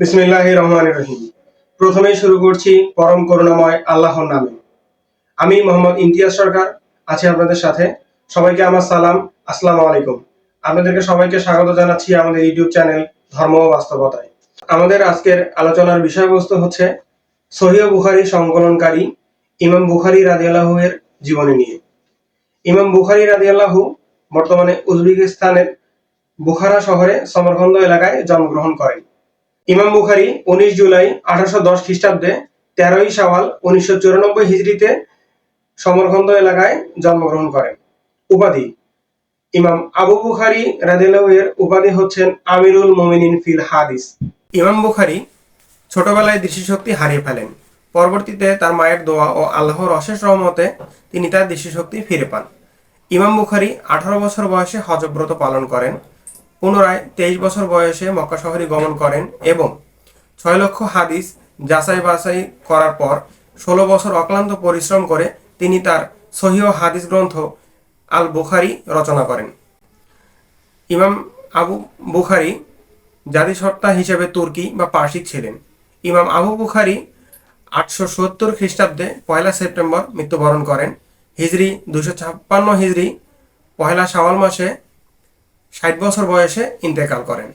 বিসমিল্লাহির রহমানির রহিম। প্রথমেই শুরু করছি পরম করুণাময় আল্লাহর নামে। আমি মোহাম্মদ ইমতিয়াজ সরকার আছি আপনাদের সাথে। সবাইকে আমার সালাম, আসসালামু আলাইকুম। আপনাদেরকে সবাইকে স্বাগত জানাচ্ছি আমাদের ইউটিউব চ্যানেল ধর্ম ও বাস্তবতায়। আমাদের আজকের আলোচনার বিষয়বস্তু হচ্ছে সহিহ বুখারী সংকলনকারী ইমাম বুখারী রাদিয়াল্লাহু এর জীবনী নিয়ে। ইমাম বুখারী রাদিয়াল্লাহু বর্তমানে উজবেকিস্তানের বুখারা শহরে সমরকন্দ এলাকায় জন্মগ্রহণ করেন। ইমাম বুখারী 19 জুলাই 1810 খ্রিস্টাব্দে 13ই শাওয়াল 1994 হিজরিতে সমরকন্দ এলাকায় জন্মগ্রহণ করেন। উপাধি: ইমাম আবু বুখারী রাদিয়াল্লাহু এর উপাধি হচ্ছেন আমিরুল মুমিনিন ফিল হাদিস। ইমাম বুখারী ছোটবেলায় দৃষ্টিশক্তি হারিয়ে ফেলেন। পরবর্তীতে তার মায়ের দোয়া ও আল্লাহর অশেষ রহমতে তিনি তার দৃষ্টিশক্তি ফিরে পান। ইমাম বুখারী 18 বছর বয়সে হজ ব্রত পালন করেন। পুনরায় 23 বছর বয়সে মক্কা শহরে গমন করেন এবং 6 লক্ষ হাদিস যাচাই বাছাই করার পর 16 বছর অক্লান্ত পরিশ্রম করে তিনি তার সহিহ হাদিস গ্রন্থ আল বুখারী রচনা করেন। ইমাম আবু বুখারী জাতিসত্তা হিসেবে তুর্কি বা পার্সিক ছিলেন। ইমাম আবু বুখারী 870 খ্রিস্টাব্দে 1 সেপ্টেম্বর মৃত্যুবরণ করেন। হিজরি 256 হিজরি 1 শাওয়াল মাসে 60 বছর বয়সে ইন্তেকাল করেন।